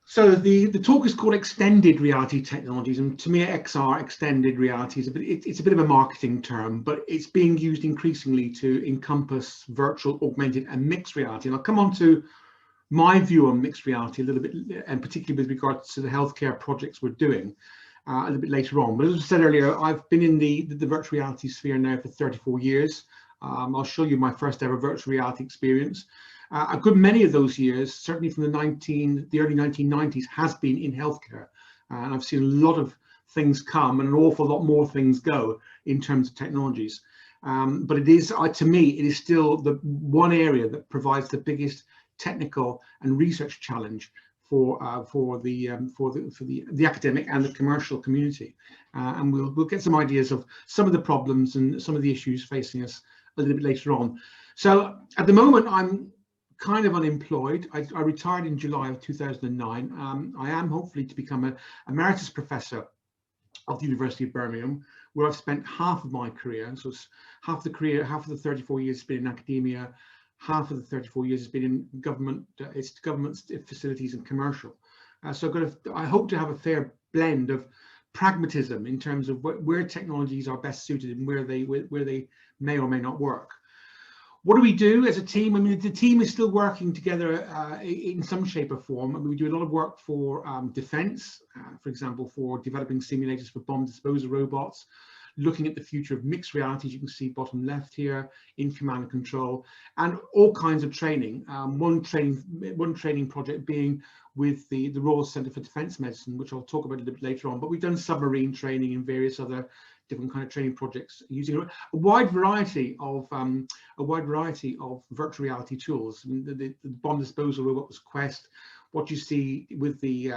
So the talk is called Extended Reality Technologies, and to me XR, extended reality, is it's a bit of a marketing term, but it's being used increasingly to encompass virtual, augmented and mixed reality. And I'll come on to my view on mixed reality a little bit, and particularly with regards to the healthcare projects we're doing a little bit later on. But as I said earlier, I've been in the virtual reality sphere now for 34 years. I'll show you my first ever virtual reality experience. A good many of those years, certainly from the early 1990s, has been in healthcare. And I've seen a lot of things come and an awful lot more things go in terms of technologies. But it is, to me, it is still the one area that provides the biggest technical and research challenge for the academic and the commercial community. And we'll get some ideas of some of the problems and some of the issues facing us a little bit later on. So at the moment, I'm kind of unemployed. I retired in July of 2009. I am hopefully to become an emeritus professor of the University of Birmingham, where I've spent half of my career. So it's half of the 34 years has been in academia, half of the 34 years has been in government, facilities and commercial. So I hope to have a fair blend of pragmatism in terms of where technologies are best suited and where they may or may not work. What do we do as a team? I mean, the team is still working together in some shape or form. I mean, we do a lot of work for defense, for example, for developing simulators for bomb disposal robots, looking at the future of mixed realities. You can see bottom left here in command and control, and all kinds of training. One training project being with the Royal Centre for Defence Medicine, which I'll talk about a little bit later on. But we've done submarine training and various other different kind of training projects using a wide variety of virtual reality tools. I mean, the bomb disposal robot was Quest. What you see with the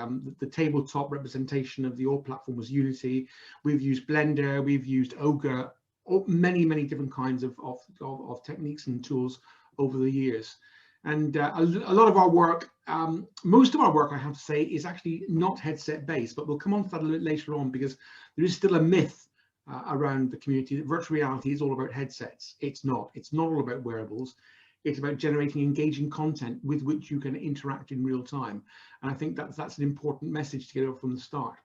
tabletop representation of the old platform was Unity. We've used Blender, we've used Ogre, many different kinds of techniques and tools over the years. And a lot of our work, most of our work, I have to say, is actually not headset based, but we'll come on to that a little bit later on, because there is still a myth around the community that virtual reality is all about headsets. It's not. It's not all about wearables. It's about generating engaging content with which you can interact in real time. And I think that's an important message to get over from the start.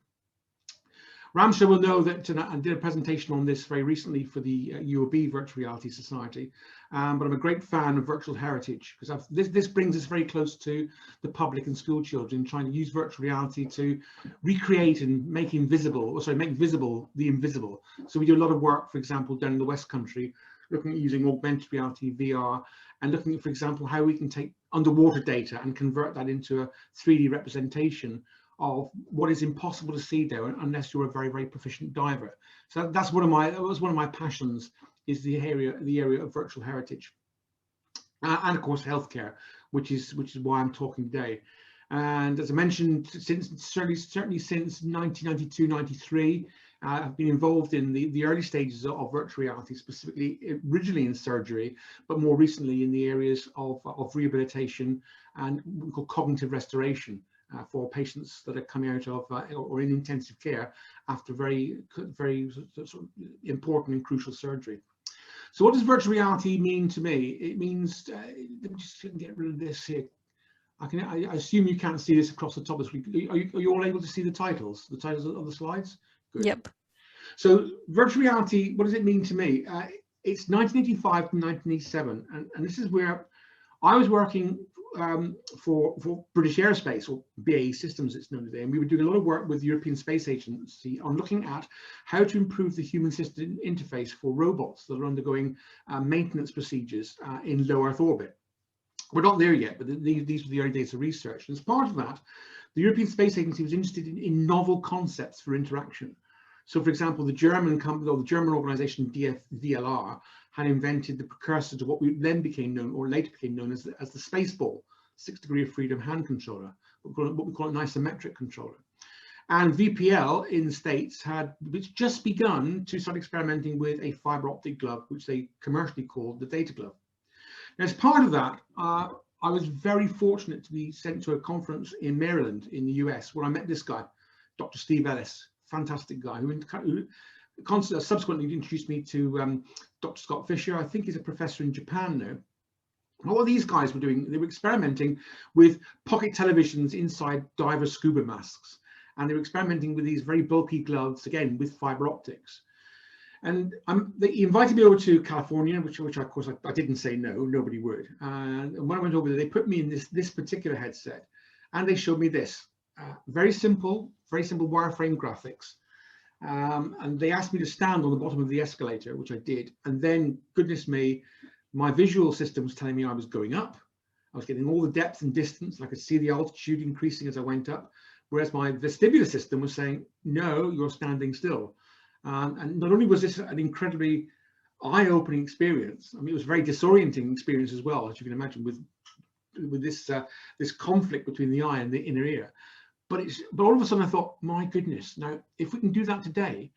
Ramsha will know that I did a presentation on this very recently for the UOB Virtual Reality Society, but I'm a great fan of virtual heritage, because this brings us very close to the public and school children, trying to use virtual reality to recreate and make visible the invisible. So we do a lot of work, for example, down in the West Country, looking at using augmented reality, VR, and looking at, for example, how we can take underwater data and convert that into a 3D representation of what is impossible to see there unless you're a very proficient diver. So that was one of my passions, is the area of virtual heritage, and of course healthcare, which is why I'm talking today. And as I mentioned, certainly since 1992-93, I've been involved in the early stages of virtual reality, specifically originally in surgery, but more recently in the areas of rehabilitation and what we call cognitive restoration. For patients that are coming out of or in intensive care after very sort of important and crucial surgery. So what does virtual reality mean to me? It means, let me just get rid of this here. I assume you can't see this across the top of the screen. Are you all able to see the titles of the slides? Good. Yep. So virtual reality, what does it mean to me? It's 1985 to 1987, and this is where I was working for British Aerospace, or BAE Systems it's known today, and we were doing a lot of work with the European Space Agency on looking at how to improve the human system interface for robots that are undergoing maintenance procedures in low Earth orbit. We're not there yet, but these were the early days of research. And as part of that, the European Space Agency was interested in novel concepts for interaction. So, for example, the German company, or the German organization DLR, had invented the precursor to what we then became known, or later became known as the Spaceball 6 degree of freedom hand controller, what we call an isometric controller. And VPL in the States had just begun to start experimenting with a fiber optic glove, which they commercially called the Data Glove. Now, as part of that, I was very fortunate to be sent to a conference in Maryland in the US, where I met this guy, Dr. Steve Ellis, fantastic guy, who subsequently introduced me to Dr. Scott Fisher. I think he's a professor in Japan now. And what these guys were doing, they were experimenting with pocket televisions inside diver scuba masks. And they were experimenting with these very bulky gloves, again, with fiber optics. And they invited me over to California, which of course I didn't say no, nobody would. And when I went over there, they put me in this particular headset, and they showed me this very simple wireframe graphics. And they asked me to stand on the bottom of the escalator, which I did. And then, goodness me, my visual system was telling me I was going up. I was getting all the depth and distance. I could see the altitude increasing as I went up. Whereas my vestibular system was saying, no, you're standing still. And not only was this an incredibly eye-opening experience, I mean, it was a very disorienting experience as well, as you can imagine, with this conflict between the eye and the inner ear. But all of a sudden I thought, my goodness, now if we can do that today,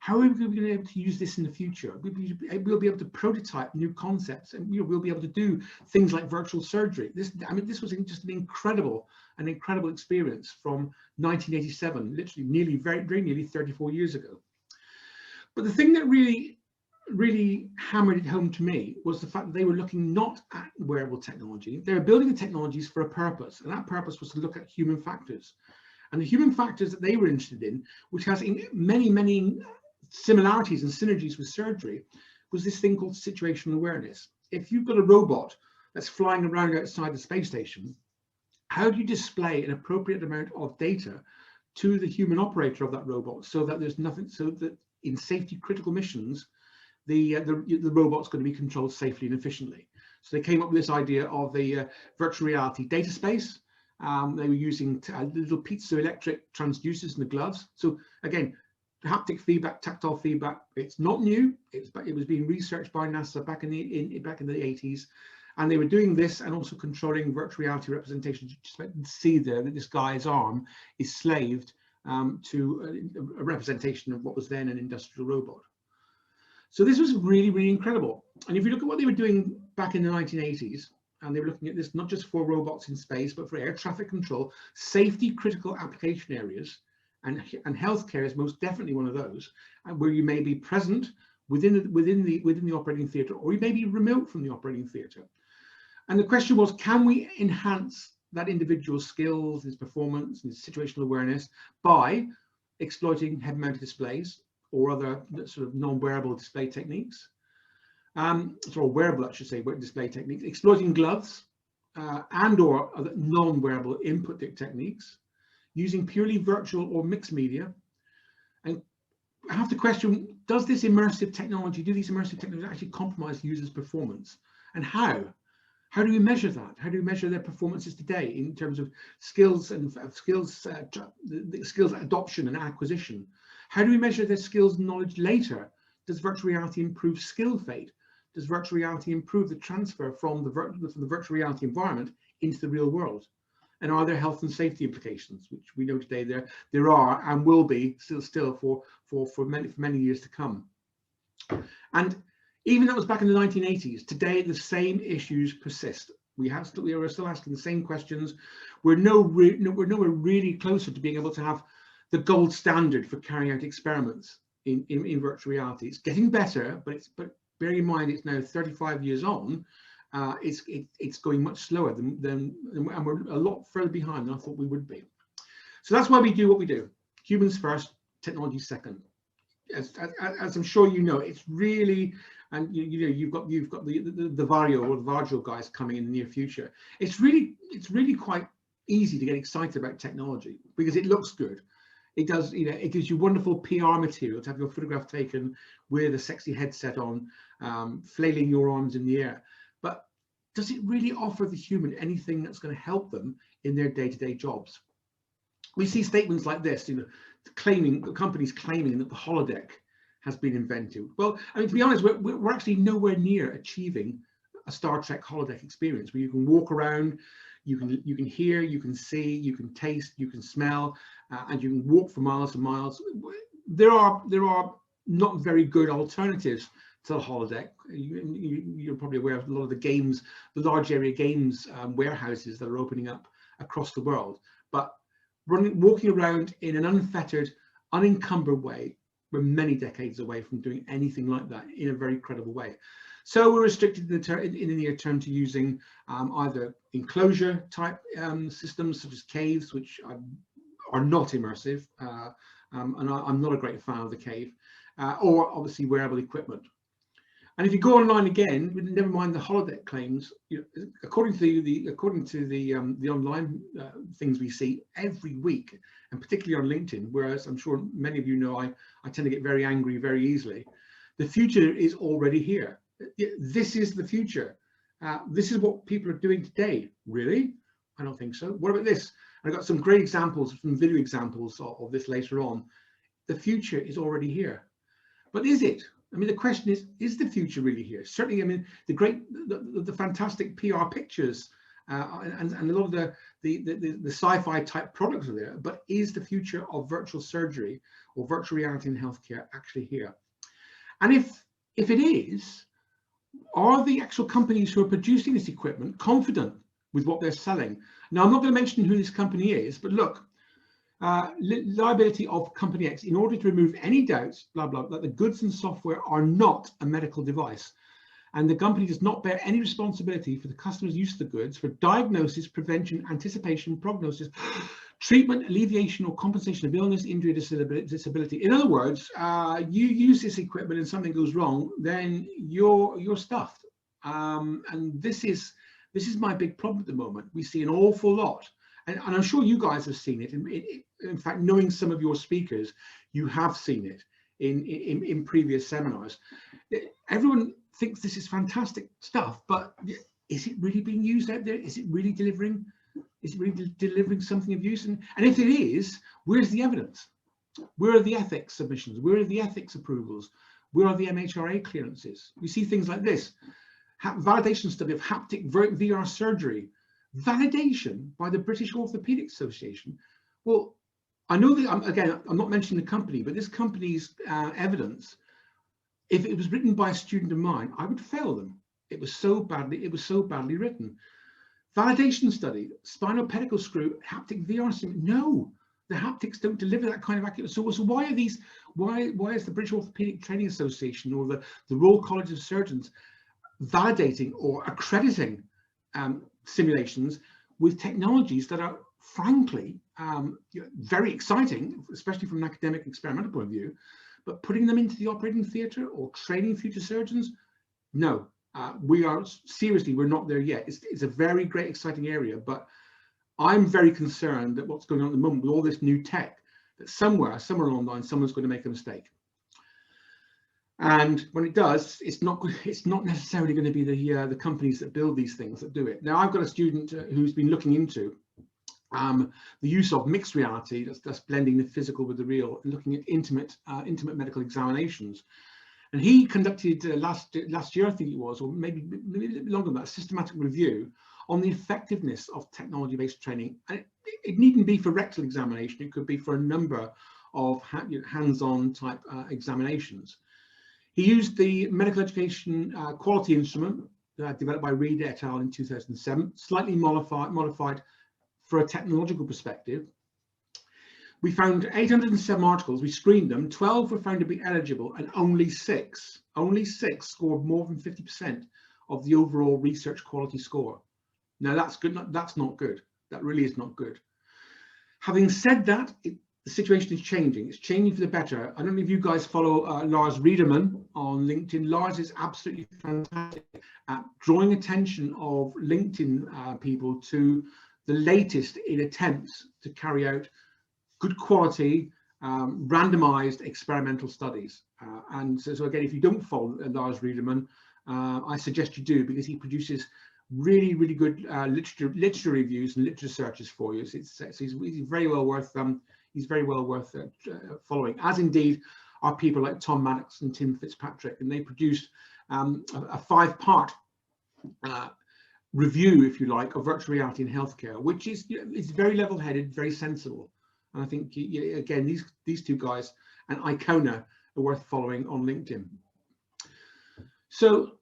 how are we going to be able to use this in the future? We'll be able to prototype new concepts, and we'll be able to do things like virtual surgery. This was just an incredible experience from 1987, literally very nearly 34 years ago. But the thing that really hammered it home to me was the fact that they were looking not at wearable technology. They were building the technologies for a purpose, and that purpose was to look at human factors. And the human factors that they were interested in, which has many similarities and synergies with surgery, was this thing called situational awareness. If you've got a robot that's flying around outside the space station, how do you display an appropriate amount of data to the human operator of that robot so that there's nothing, so that in safety critical missions, the robot's going to be controlled safely and efficiently? So they came up with this idea of the virtual reality data space. They were using little piezoelectric transducers in the gloves. So again, haptic feedback, tactile feedback. It's not new. It was being researched by NASA back in the 80s, and they were doing this and also controlling virtual reality representations. You just see there that this guy's arm is slaved to a representation of what was then an industrial robot. So this was really incredible. And if you look at what they were doing back in the 1980s, and they were looking at this not just for robots in space, but for air traffic control, safety critical application areas, and healthcare is most definitely one of those, where you may be present within the operating theatre, or you may be remote from the operating theatre. And the question was, can we enhance that individual's skills, his performance, his situational awareness by exploiting head-mounted displays or other sort of non-wearable display techniques, or wearable, I should say, display techniques, exploiting gloves and or other non-wearable input techniques, using purely virtual or mixed media. And I have to question, do these immersive technologies actually compromise users' performance? And how? How do we measure that? How do we measure their performances today in terms of skills and skills adoption and acquisition? How do we measure their skills and knowledge later? Does virtual reality improve skill fate? Does virtual reality improve the transfer from the virtual reality environment into the real world? And are there health and safety implications, which we know today there are and will be still for many years to come? And even that was back in the 1980s. Today, the same issues persist. We are still asking the same questions. We're nowhere really closer to being able to have the gold standard for carrying out experiments in virtual reality. It's getting better, but bearing in mind it's now 35 years on. It's going much slower and we're a lot further behind than I thought we would be. So that's why we do what we do. Humans first, technology second. As I'm sure you know, it's really, and you've got the Vario or the Vargil guys coming in the near future. It's really quite easy to get excited about technology because it looks good. It does, it gives you wonderful PR material to have your photograph taken with a sexy headset on, flailing your arms in the air. But does it really offer the human anything that's going to help them in their day-to-day jobs? We see statements like this, companies claiming that the holodeck has been invented. Well, I mean, to be honest, we're actually nowhere near achieving a Star Trek holodeck experience where you can walk around, you can hear, you can see, you can taste, you can smell, and you can walk for miles and miles. There are not very good alternatives to the holodeck. You're probably aware of a lot of the games, the large area games warehouses that are opening up across the world. But walking around in an unfettered, unencumbered way, we're many decades away from doing anything like that in a very credible way. So we're restricted in the near term to using either enclosure type systems such as caves, which are not immersive, and I'm not a great fan of the cave, or obviously wearable equipment. And if you go online again, never mind the holodeck claims, according to the online things we see every week, and particularly on LinkedIn, whereas I'm sure many of you know I tend to get very angry very easily. The future is already here. This is the future. This is what people are doing today. Really? I don't think so. What about this? I've got some great examples, some video examples of this later on. The future is already here. But is it? I mean, the question is the future really here? Certainly, I mean, the fantastic PR pictures and a lot of the sci-fi type products are there, but is the future of virtual surgery or virtual reality in healthcare actually here? And if it is, are the actual companies who are producing this equipment confident with what they're selling? Now, I'm not going to mention who this company is, but look, liability of company X, in order to remove any doubts, blah, blah, that the goods and software are not a medical device. And the company does not bear any responsibility for the customer's use of the goods for diagnosis, prevention, anticipation, prognosis, treatment, alleviation, or compensation of illness, injury, disability. In other words, you use this equipment and something goes wrong, then you're stuffed. And this is my big problem at the moment. We see an awful lot. And I'm sure you guys have seen it. In fact, knowing some of your speakers, you have seen it in previous seminars. Everyone thinks this is fantastic stuff, but is it really being used out there? Is it really delivering? Is it really delivering something of use? And if it is, where's the evidence? Where are the ethics submissions? Where are the ethics approvals? Where are the MHRA clearances? We see things like this. Validation study of haptic VR surgery. Validation by the British Orthopaedic Association. Well, I know that, again, I'm not mentioning the company, but this company's evidence, if it was written by a student of mine, I would fail them. It was so badly written. Validation study, spinal pedicle screw, haptic VR sim. No, the haptics don't deliver that kind of accuracy. So why are these? Why is the British Orthopaedic Training Association or the Royal College of Surgeons validating or accrediting simulations with technologies that are frankly very exciting, especially from an academic experimental point of view, but putting them into the operating theatre or training future surgeons? No, we're not there yet. It's a very great, exciting area, but I'm very concerned that what's going on at the moment with all this new tech, that somewhere along the line, someone's going to make a mistake. And when it does, it's not necessarily going to be the companies that build these things that do it. Now, I've got a student who's been looking into the use of mixed reality, that's blending the physical with the real, and looking at intimate medical examinations. And he conducted last year, I think it was, or maybe a bit longer than that, a systematic review on the effectiveness of technology-based training. And it needn't be for rectal examination; it could be for a number of hands-on type examinations. He used the medical education quality instrument developed by Reed et al. In 2007, slightly modified for a technological perspective. We found 807 articles, we screened them, 12 were found to be eligible, and only six scored more than 50% of the overall research quality score. Now that's good, that's not good. That really is not good. Having said that, the situation is changing. It's changing for the better. I don't know if you guys follow Lars Riederman on LinkedIn. Lars is absolutely fantastic at drawing attention of LinkedIn people to the latest in attempts to carry out good quality, randomized experimental studies. And so again, if you don't follow Lars Riederman, I suggest you do, because he produces really, really good literature reviews and literature searches for you. So he's very well worth following, as indeed are people like Tom Maddox and Tim Fitzpatrick, and they produced a 5-part review, if you like, of virtual reality in healthcare, which is very level-headed, very sensible. And I think, again, these two guys and Icona are worth following on LinkedIn. So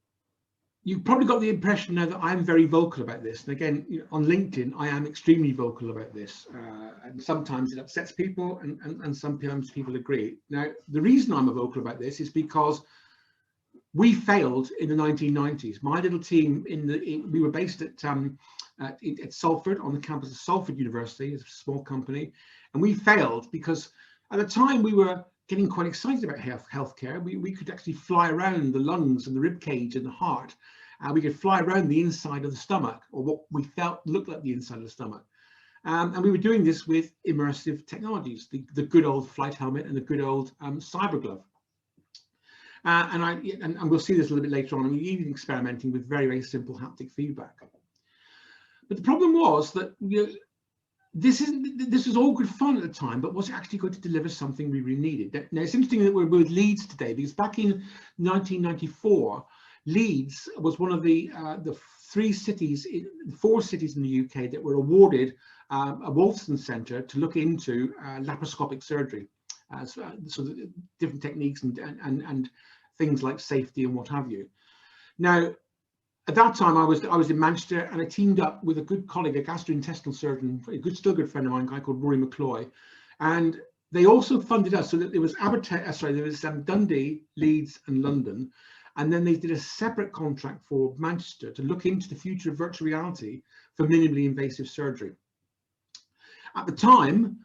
you've probably got the impression now that I'm very vocal about this. And again, on LinkedIn, I am extremely vocal about this. And sometimes it upsets people, and sometimes people agree. Now, the reason I'm vocal about this is because We failed in the 1990s. My little team, we were based at Salford, on the campus of Salford University. It's a small company, and we failed because at the time we were getting quite excited about healthcare. We could actually fly around the lungs and the rib cage and the heart. We could fly around the inside of the stomach, or what we felt looked like the inside of the stomach. And we were doing this with immersive technologies, the good old flight helmet and the good old cyber glove. And we'll see this a little bit later on. I mean, even experimenting with very, very simple haptic feedback. But the problem was that this was all good fun at the time, but was it actually going to deliver something we really needed? Now, it's interesting that we're with Leeds today, because back in 1994, Leeds was one of the four cities in the UK that were awarded a Wolfson Centre to look into laparoscopic surgery, so different techniques and things like safety and what have you. Now, at that time, I was in Manchester, and I teamed up with a good colleague, a gastrointestinal surgeon, still good friend of mine, a guy called Rory McCloy, and they also funded us. So that there was Dundee, Leeds, and London, and then they did a separate contract for Manchester to look into the future of virtual reality for minimally invasive surgery. At the time,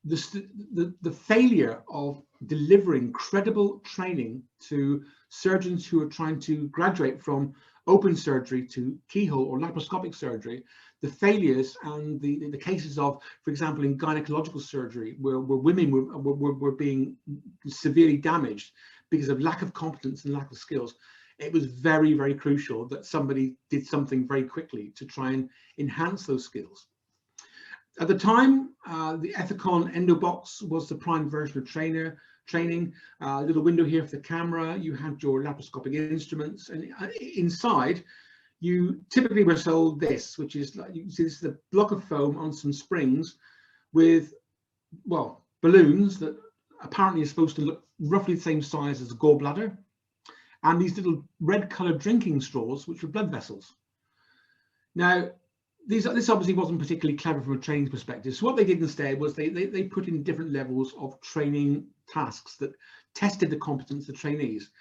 the failure of delivering credible training to surgeons who are trying to graduate from open surgery to keyhole or laparoscopic surgery, the failures and the cases of, for example, in gynecological surgery, where women were being severely damaged because of lack of competence and lack of skills, it was very, very crucial that somebody did something very quickly to try and enhance those skills. At the time, the Ethicon EndoBox was the prime version of training. A little window here for the camera. You had your laparoscopic instruments, and inside, you typically were sold this, which is, like you can see, this is a block of foam on some springs with, well, balloons that apparently are supposed to look roughly the same size as a gallbladder, and these little red-coloured drinking straws, which were blood vessels. Now, this obviously wasn't particularly clever from a training perspective. So what they did instead was they put in different levels of training tasks that tested the competence of the trainees.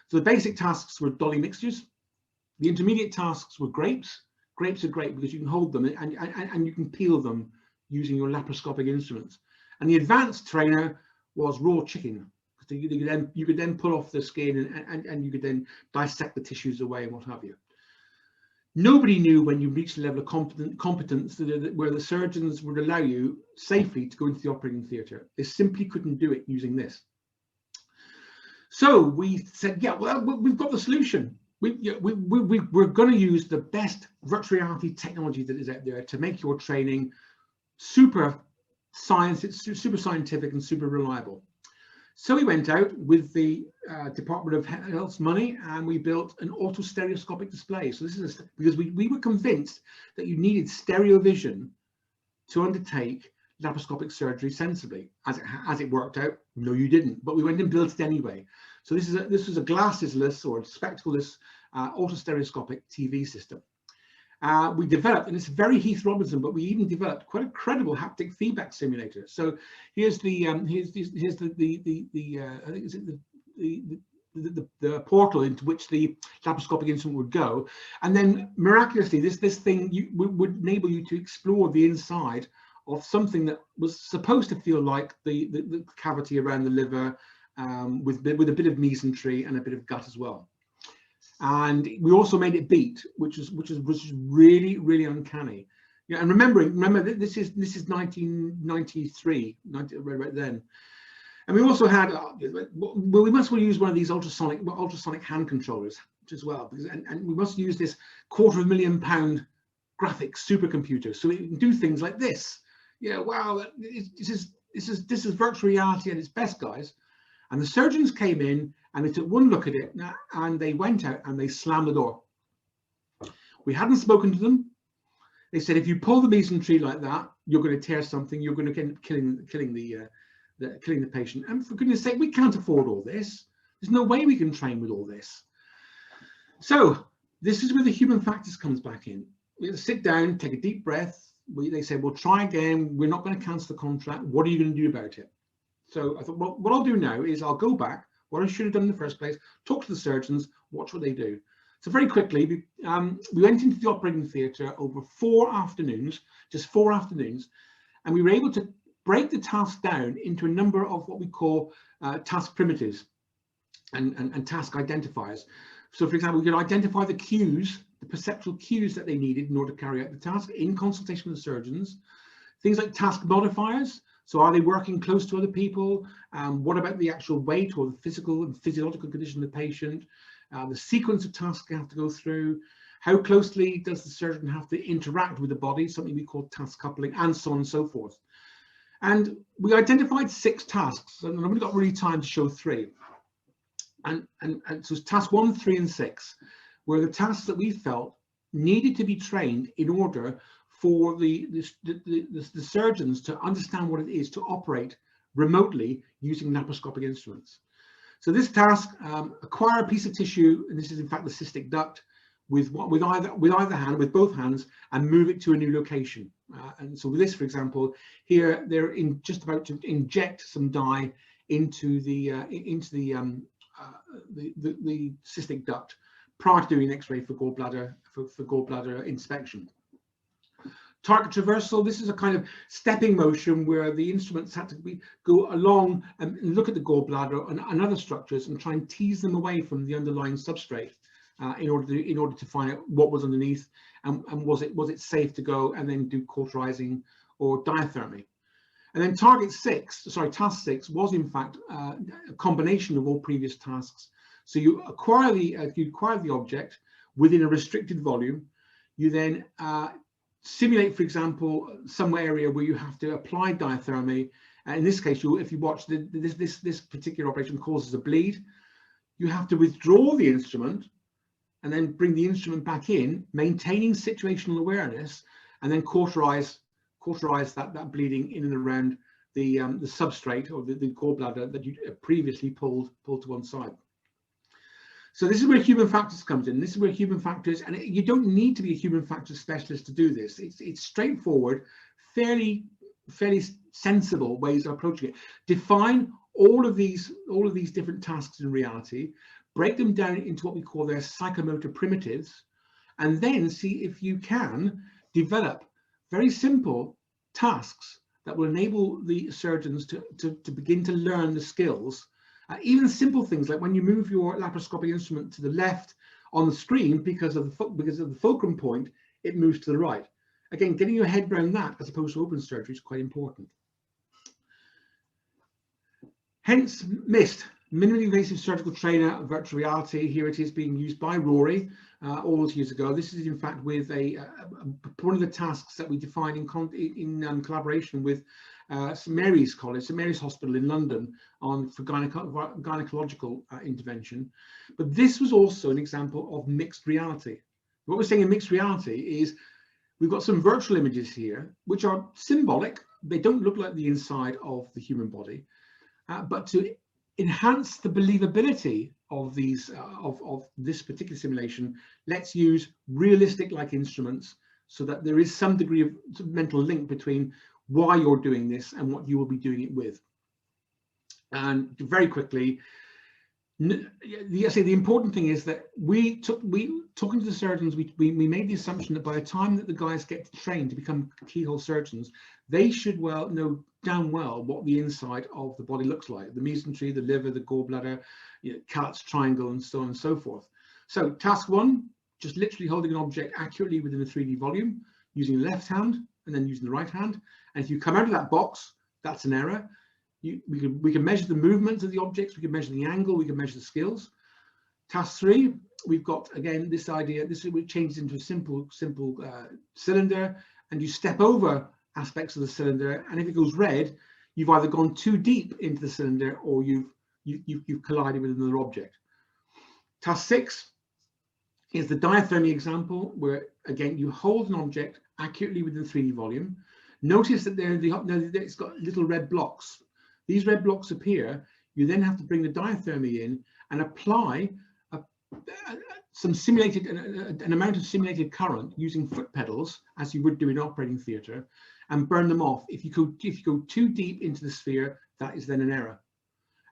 So the basic tasks were dolly mixtures. The intermediate tasks were grapes. Grapes are great because you can hold them and you can peel them using your laparoscopic instruments. And the advanced trainer was raw chicken. So you could then pull off the skin and you could then dissect the tissues away and what have you. Nobody knew when you reached the level of competence where the surgeons would allow you safely to go into the operating theatre. They simply couldn't do it using this. So we said, yeah, well, we've got the solution. We're going to use the best virtual reality technology that is out there to make your training super scientific and super reliable. So we went out with the Department of Health's money, and we built an auto-stereoscopic display. So this is because we were convinced that you needed stereo vision to undertake laparoscopic surgery sensibly. As it worked out, no, you didn't. But we went and built it anyway. So this was a glasses-less or spectacle-less auto-stereoscopic TV system. We developed, and it's very Heath Robinson, but we even developed quite a credible haptic feedback simulator. So here's the I think is it the portal into which the laparoscopic instrument would go, and then miraculously this thing would enable you to explore the inside of something that was supposed to feel like the cavity around the liver, with a bit of mesentery and a bit of gut as well. And we also made it beat, which was really, really uncanny. Yeah, and remember this is 1993, right then. And we also had we must use one of these ultrasonic hand controllers as well, because and we must use this £250,000 graphics supercomputer so we can do things like this. Yeah, wow, this is virtual reality at its best, guys. And the surgeons came in and they took one look at it and they went out and they slammed the door. We hadn't spoken to them. They said, if you pull the mesentery like that, you're going to tear something. You're going to end up killing the patient. And for goodness sake, we can't afford all this. There's no way we can train with all this. So this is where the human factors comes back in. We have to sit down, take a deep breath. They said, well, try again. We're not going to cancel the contract. What are you going to do about it? So I thought, well, what I'll do now is I'll go back. what I should have done in the first place, talk to the surgeons, watch what they do. So very quickly, we went into the operating theatre over 4 afternoons, just 4 afternoons, and we were able to break the task down into a number of what we call task primitives and task identifiers. So for example, we could identify the cues, the perceptual cues that they needed in order to carry out the task in consultation with the surgeons. Things like task modifiers. So are they working close to other people? What about the actual weight or the physical and physiological condition of the patient? The sequence of tasks they have to go through. How closely does the surgeon have to interact with the body? Something we call task coupling, and so on and so forth. And we identified 6 tasks, and I've only got really time to show 3. And so task 1, 3, and 6 were the tasks that we felt needed to be trained in order for the surgeons to understand what it is to operate remotely using laparoscopic instruments. So this task, acquire a piece of tissue, and this is in fact the cystic duct, with both hands, and move it to a new location. And so with this, for example, here they're just about to inject some dye into the cystic duct prior to doing an X-ray for gallbladder inspection. Target traversal, this is a kind of stepping motion where the instruments had to go along and look at the gallbladder and other structures and try and tease them away from the underlying substrate in order to find out what was underneath and was it safe to go, and then do cauterizing or diathermy. And then task 6 was in fact a combination of all previous tasks. So you acquire the object within a restricted volume. You then simulate, for example, some area where you have to apply diathermy. In this case, if you watch this particular operation causes a bleed, you have to withdraw the instrument and then bring the instrument back in, maintaining situational awareness, and then cauterize that bleeding in and around the substrate or the gallbladder that you previously pulled to one side. So this is where human factors comes in. This is where human factors, and you don't need to be a human factors specialist to do this. It's straightforward, fairly sensible ways of approaching it. Define all of these different tasks in reality, break them down into what we call their psychomotor primitives, and then see if you can develop very simple tasks that will enable the surgeons to begin to learn the skills. Even simple things like when you move your laparoscopic instrument to the left on the screen because of the fulcrum point, it moves to the right. Again, getting your head around that as opposed to open surgery is quite important. Hence, MIST, minimally invasive surgical trainer, virtual reality. Here it is being used by Rory all those years ago. This is in fact with one of the tasks that we defined in collaboration with St Mary's College, St Mary's Hospital in London for gynecological intervention. But this was also an example of mixed reality. What we're saying in mixed reality is we've got some virtual images here, which are symbolic. They don't look like the inside of the human body, but to enhance the believability of these of this particular simulation, let's use realistic like instruments so that there is some degree of mental link between why you're doing this and what you will be doing it with. And very quickly, the important thing is that talking to the surgeons, we made the assumption that by the time that the guys get trained to become keyhole surgeons, they should know damn well what the inside of the body looks like: the mesentery, the liver, the gallbladder, Callett's triangle, and so on and so forth. So task 1, just literally holding an object accurately within a 3D volume, using the left hand and then using the right hand. And if you come out of that box, that's an error. We can measure the movements of the objects, we can measure the angle, we can measure the skills. Task 3, we've got again this idea. This changes into a simple cylinder, and you step over aspects of the cylinder, and if it goes red, you've either gone too deep into the cylinder or you've collided with another object. Task 6 is the diathermy example, where again you hold an object accurately within the 3D volume. Notice that it's got little red blocks. These red blocks appear. You then have to bring the diathermy in and apply an amount of simulated current using foot pedals, as you would do in operating theatre, and burn them off. If you go too deep into the sphere, that is then an error.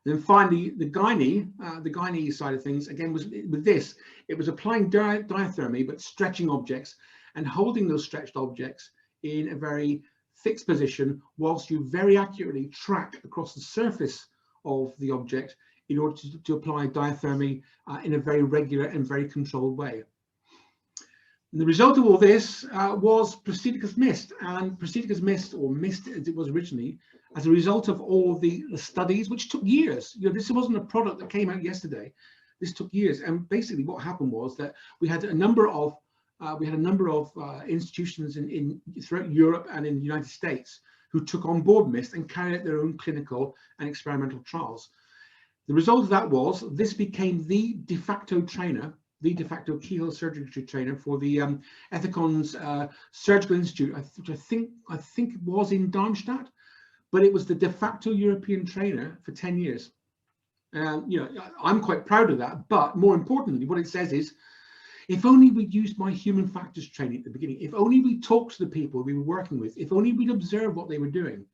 And then finally, the gynae side of things, again, was with this, it was applying diathermy, but stretching objects and holding those stretched objects in a very fixed position whilst you very accurately track across the surface of the object in order to apply diathermy in a very regular and very controlled way. And the result of all this was Proceedicus mist, and Proceedicus mist, or mist as it was originally, as a result of all the studies, which took years. You know, this wasn't a product that came out yesterday. This took years, and basically what happened was that we had a number of institutions throughout Europe and in the United States who took on board mist and carried out their own clinical and experimental trials. The result of that was this became the de facto trainer, the de facto keyhole surgery trainer for the Ethicon's Surgical Institute, which I think it was in Darmstadt, but it was the de facto European trainer for 10 years. You know, I'm quite proud of that, but more importantly, what it says is, if only we'd used my human factors training at the beginning, if only we talked to the people we were working with, if only we'd observed what they were doing,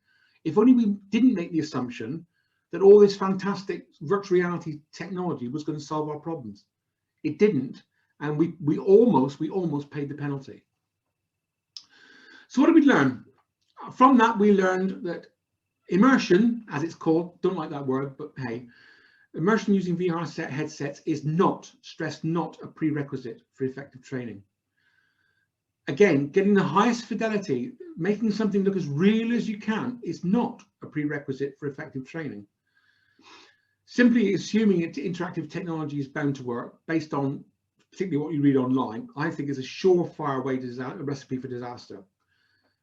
if only we didn't make the assumption that all this fantastic virtual reality technology was going to solve our problems. It didn't, and we almost paid the penalty. So what did we learn? From that, we learned that immersion, as it's called, don't like that word, but hey, immersion using VR headsets is not, stressed not, a prerequisite for effective training. Again, getting the highest fidelity, making something look as real as you can is not a prerequisite for effective training. Simply assuming interactive technology is bound to work based on particularly what you read online, I think is a surefire way to a recipe for disaster.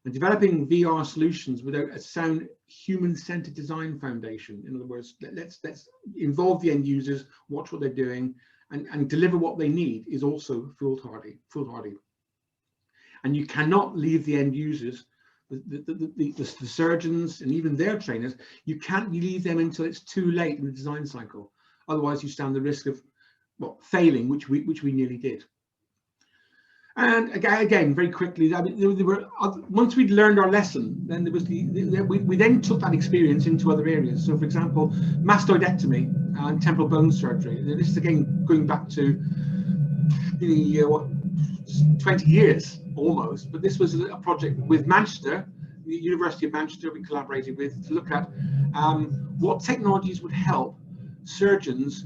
And developing VR solutions without a sound human-centered design foundation, in other words, let's involve the end users, watch what they're doing, and deliver what they need, is also foolhardy. And you cannot leave the end users, the surgeons and even their trainers, you can't leave them until it's too late in the design cycle. Otherwise, you stand the risk of failing, which we nearly did. And again, very quickly, I mean, there were once we'd learned our lesson, then there was we then took that experience into other areas. So, for example, mastoidectomy and temporal bone surgery. This is again going back to the 20 years almost, but this was a project with Manchester, the University of Manchester. We collaborated with to look at what technologies would help surgeons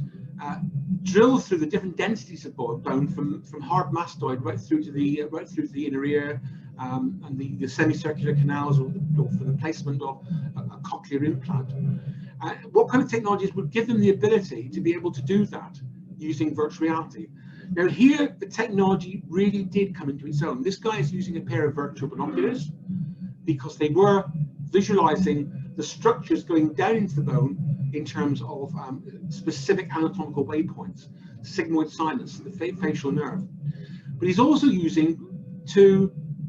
drill through the different densities of bone from hard mastoid right through to the inner ear and the semicircular canals, or for the placement of a cochlear implant. What kind of technologies would give them the ability to be able to do that using virtual reality? Now here, the technology really did come into its own. This guy is using a pair of virtual binoculars because they were visualizing the structures going down into the bone in terms of specific anatomical waypoints, sigmoid sinus, the facial nerve. But he's also using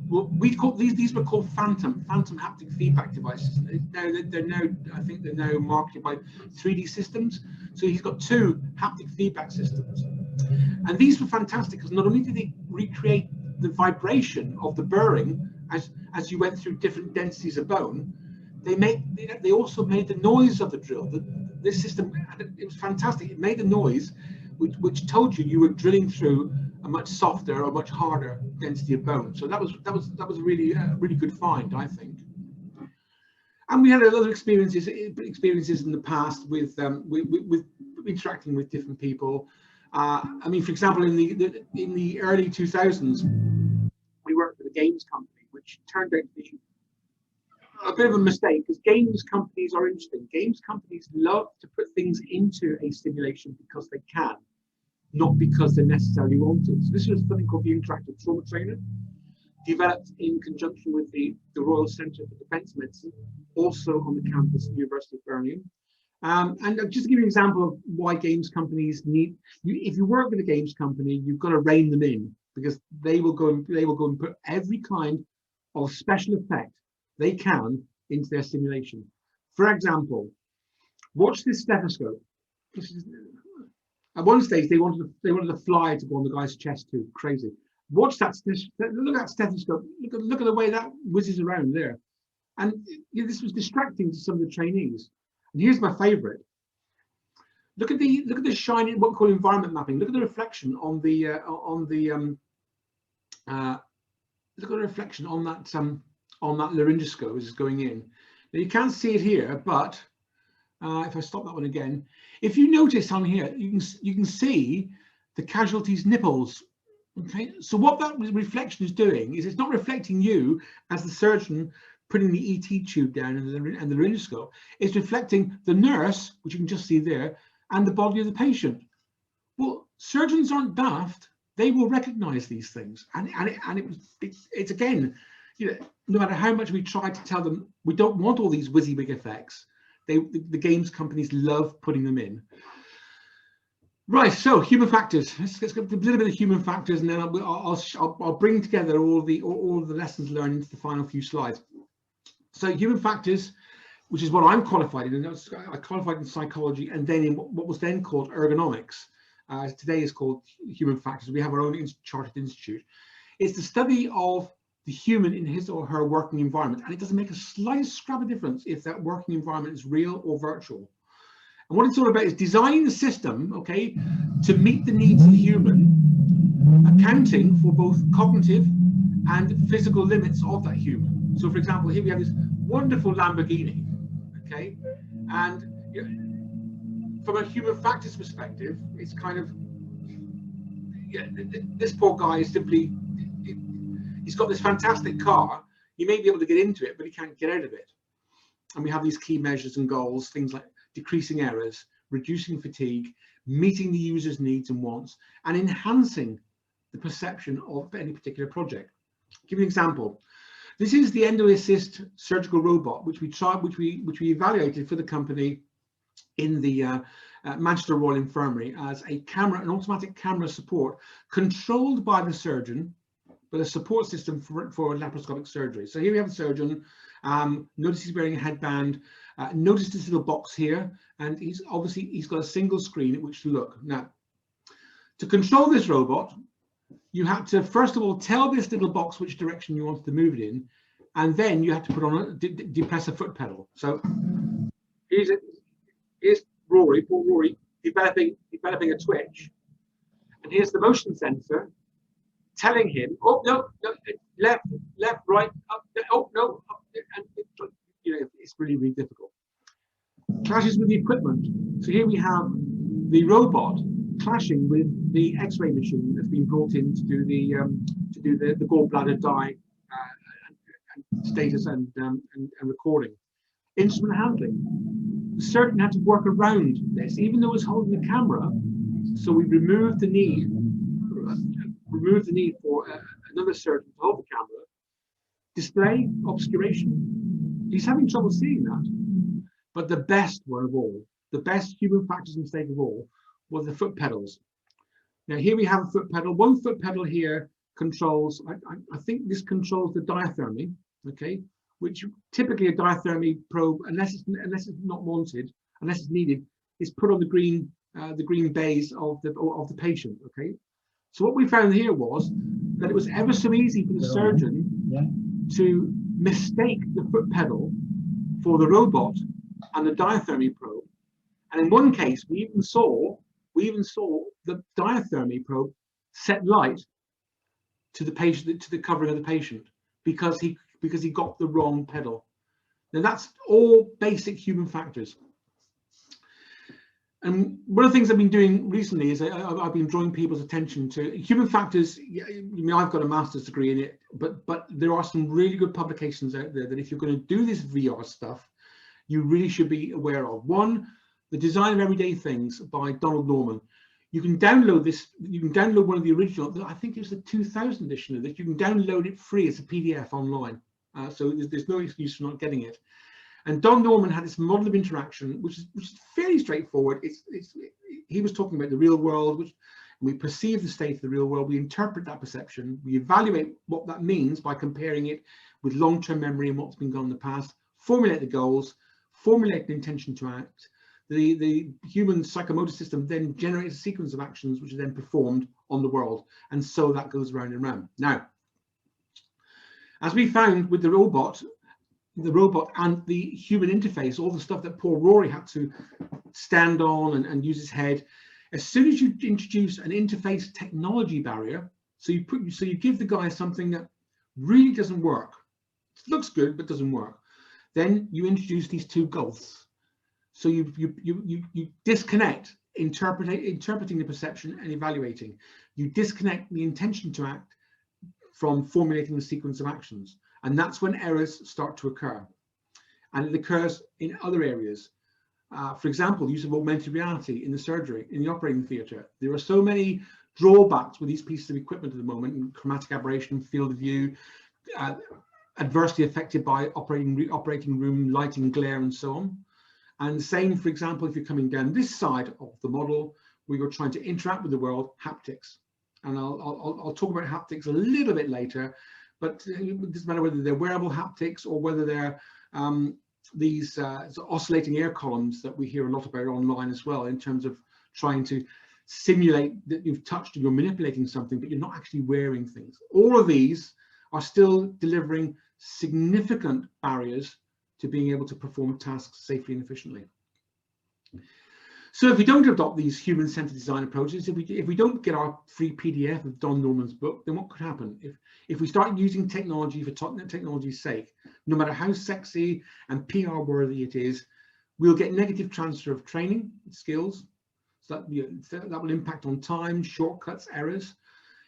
what we call these were called phantom haptic feedback devices. They're now I think they're now marketed by 3D Systems. So he's got two haptic feedback systems, and these were fantastic because not only did they recreate the vibration of the burring as you went through different densities of bone, they also made the noise of the drill. This system, it was fantastic. It made the noise which told you were drilling through a much softer or much harder density of bone. So that was a really good find, I think. And we had other experiences in the past with interacting with different people. I mean, for example, in the early 2000s, we worked with a games company, which turned out to be a bit of a mistake, because games companies are interesting. Games companies love to put things into a simulation because they can, not because they necessarily want to. So this was something called the Interactive Trauma Trainer, developed in conjunction with the Royal Centre for Defence Medicine, also on the campus of the University of Birmingham. And just to give you an example of why games companies if you work with a games company, you've got to rein them in, because they will go and put every kind of special effect they can into their simulation. For example, watch this stethoscope. At one stage, they wanted a fly to go on the guy's chest too. Crazy. Watch that. Look at that stethoscope. Look at the way that whizzes around there. And this was distracting to some of the trainees. And here's my favorite. look at the shiny, what we call environment mapping. Look at the reflection on the look at the reflection on that laryngoscope as it's going in. Now you can't see it here, but if I stop that one again, if you notice on here, you can see the casualty's nipples. Okay, so what that reflection is doing is it's not reflecting you as the surgeon putting the ET tube down and the laryngoscope. It's reflecting the nurse, which you can just see there, and the body of the patient. Well, surgeons aren't daft. They will recognize these things, and it's again, you know, no matter how much we try to tell them we don't want all these WYSIWYG effects, the games companies love putting them in. Right, so human factors. Let's get a little bit of human factors, and then I'll bring together all the lessons learned into the final few slides. So human factors, which is what I'm qualified in, and I qualified in psychology, and then in what was then called ergonomics. Today is called human factors. We have our own chartered institute. It's the study of the human in his or her working environment, and it doesn't make a slightest scrap of difference if that working environment is real or virtual. And what it's all about is designing the system, okay, to meet the needs of the human, accounting for both cognitive and physical limits of that human. So, for example, here we have this wonderful Lamborghini, okay, and you know, from a human factors perspective, it's kind of, yeah, this poor guy is simply, he's got this fantastic car. He may be able to get into it, but he can't get out of it. And we have these key measures and goals, things like decreasing errors, reducing fatigue, meeting the user's needs and wants, and enhancing the perception of any particular project. I'll give you an example. This is the endo-assist surgical robot, which we evaluated for the company in the Manchester Royal Infirmary as a camera, an automatic camera support controlled by the surgeon, but a support system for laparoscopic surgery. So here we have a surgeon. Notice he's wearing a headband. Notice this little box here, and he's got a single screen at which to look. Now, to control this robot, you have to first of all tell this little box which direction you want to move it in, and then you have to put on depress a foot pedal. So here's Rory, poor Rory, developing a twitch, and here's the motion sensor telling him, oh no, left, right, up, oh no, up, and you know, it's really, really difficult. Clashes with the equipment. So here we have the robot clashing with the X-ray machine that's been brought in to do the gallbladder dye and status and recording. Instrument handling. The surgeon had to work around this, even though it was holding the camera. So we removed the need for another surgeon to hold the camera. Display obscuration. He's having trouble seeing that. But the best one of all, the best human factors mistake of all, were the foot pedals. Now here we have a foot pedal. One foot pedal here controls, I think this controls the diathermy, okay, which typically a diathermy probe, unless it's not wanted, unless it's needed, is put on the green bays of the patient, okay. So what we found here was that it was ever so easy for the surgeon to mistake the foot pedal for the robot and the diathermy probe. And in one case, we even saw the diathermy probe set light to the patient, to the covering of the patient, because he got the wrong pedal. Now that's all basic human factors. And one of the things I've been doing recently is I've been drawing people's attention to human factors. I mean, I've got a master's degree in it, but there are some really good publications out there that if you're going to do this VR stuff, you really should be aware of. One, The Design of Everyday Things by Donald Norman. You can download this. You can download one of the original. I think it was the 2000 edition of this. You can download it free as a PDF online. So there's no excuse for not getting it. And Don Norman had this model of interaction, which is fairly straightforward. He was talking about the real world, which we perceive the state of the real world. We interpret that perception. We evaluate what that means by comparing it with long-term memory and what's been done in the past. Formulate the goals. Formulate the intention to act. The human psychomotor system then generates a sequence of actions which are then performed on the world, and so that goes round and round. Now, as we found with the robot, robot and the human interface, all the stuff that poor Rory had to stand on and use his head. As soon as you introduce an interface technology barrier, so you give the guy something that really doesn't work, it looks good but doesn't work, then you introduce these two gulfs. So you disconnect interpreting the perception and evaluating. You disconnect the intention to act from formulating the sequence of actions, and that's when errors start to occur. And it occurs in other areas. For example, use of augmented reality in the surgery, in the operating theatre. There are so many drawbacks with these pieces of equipment at the moment: chromatic aberration, field of view, adversely affected by operating room lighting, glare, and so on. And the same, for example, if you're coming down this side of the model, where you're trying to interact with the world, haptics. And I'll talk about haptics a little bit later, but it doesn't matter whether they're wearable haptics or whether they're these oscillating air columns that we hear a lot about online as well, in terms of trying to simulate that you've touched and you're manipulating something, but you're not actually wearing things. All of these are still delivering significant barriers to being able to perform tasks safely and efficiently. So if we don't adopt these human-centered design approaches, if we don't get our free PDF of Don Norman's book, then what could happen? If we start using technology for technology's sake, no matter how sexy and PR worthy it is, we'll get negative transfer of training skills. So that will impact on time, shortcuts, errors.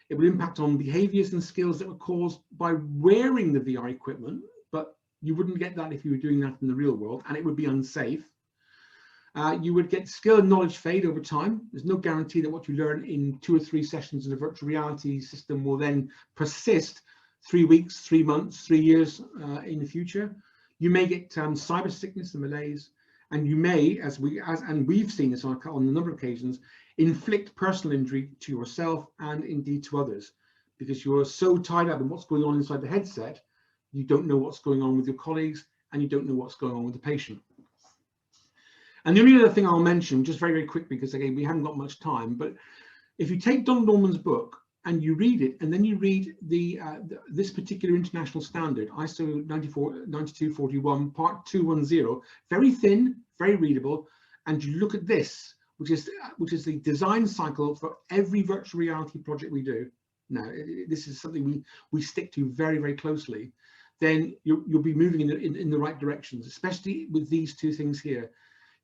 It will impact on behaviors and skills that were caused by wearing the VR equipment, but you wouldn't get that if you were doing that in the real world, and it would be unsafe. You would get skill and knowledge fade over time. There's no guarantee that what you learn in 2 or 3 sessions in a virtual reality system will then persist 3 weeks, 3 months, 3 years in the future. You may get cyber sickness and malaise, and you may, and we've seen this on a number of occasions, inflict personal injury to yourself and indeed to others, because you're so tied up in what's going on inside the headset, you don't know what's going on with your colleagues, and you don't know what's going on with the patient. And the only other thing I'll mention, just very, very quickly, because again, we haven't got much time, but if you take Don Norman's book and you read it, and then you read this particular international standard, ISO 9241, part 210, very thin, very readable, and you look at this, which is the design cycle for every virtual reality project we do. Now, this is something we stick to very, very closely. Then you'll be moving in the right directions, especially with these two things here.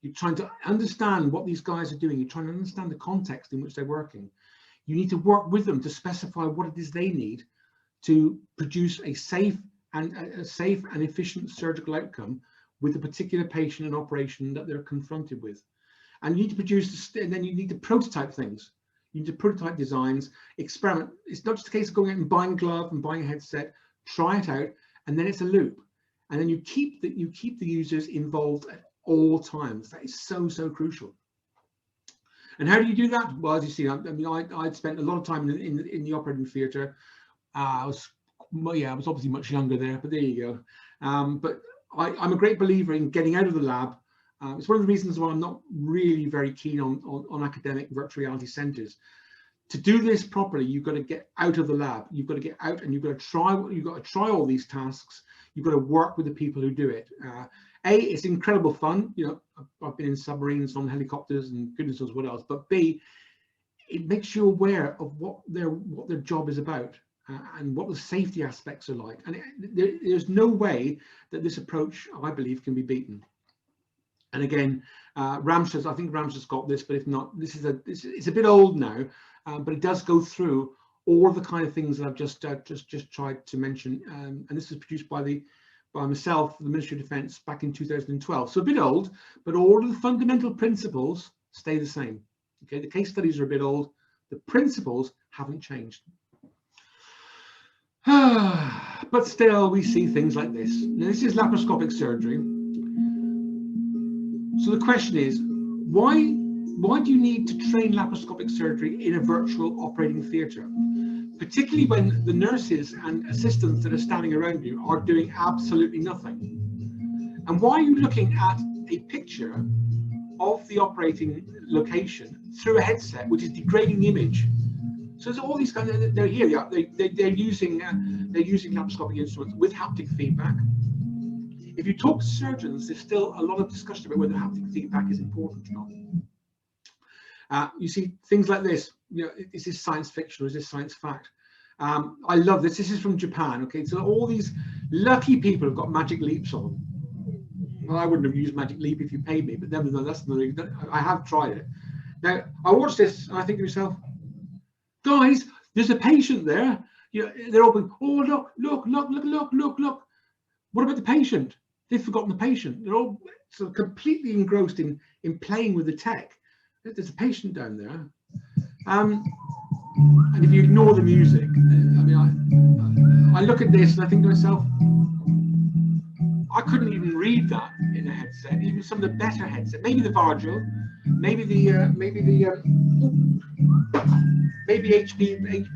You're trying to understand what these guys are doing. You're trying to understand the context in which they're working. You need to work with them to specify what it is they need to produce a safe and efficient surgical outcome with a particular patient and operation that they're confronted with. And you need to produce, and then you need to prototype things. You need to prototype designs, experiment. It's not just a case of going out and buying a glove and buying a headset. Try it out, and then it's a loop. And then you keep the users involved at all times. That is so, so crucial. And how do you do that? Well, as you see, I'd spent a lot of time in the operating theatre. I was obviously much younger there, but there you go. But I'm a great believer in getting out of the lab. It's one of the reasons why I'm not really very keen on academic virtual reality centres. To do this properly, you've got to get out of the lab. You've got to get out and you've got to try all these tasks. You've got to work with the people who do it. It's incredible fun. You know, I've been in submarines, on helicopters, and goodness knows what else. But B, it makes you aware of what their job is about and what the safety aspects are like. And there's no way that this approach, I believe, can be beaten. And again, I think Ramsha's got this, but if not, it's a bit old now, but it does go through all the kind of things that I've just tried to mention. And this was produced by myself, the Ministry of Defence, back in 2012. So a bit old, but all of the fundamental principles stay the same. Okay, the case studies are a bit old, the principles haven't changed. But still, we see things like this. Now, this is laparoscopic surgery. So the question is, why do you need to train laparoscopic surgery in a virtual operating theatre? Particularly when the nurses and assistants that are standing around you are doing absolutely nothing. And why are you looking at a picture of the operating location through a headset, which is degrading the image? So there's all these kind of, they're here, they're using laparoscopic instruments with haptic feedback. If you talk to surgeons, there's still a lot of discussion about whether haptic feedback is important or not. You see things like this, you know, is this science fiction or is this science fact? I love this. This is from Japan. Okay, so all these lucky people have got magic leaps on. Well, I wouldn't have used magic leap if you paid me, but nevertheless, I have tried it. Now, I watch this and I think to myself, guys, there's a patient there. You know, they're all going, oh, look, look, look, look, look, look, look. What about the patient? They've forgotten the patient. They're all sort of completely engrossed in playing with the tech. There's a patient down there. And if you ignore the music, I mean, I look at this and I think to myself, I couldn't even read that in a headset, even some of the better headsets. Maybe the Vargil, maybe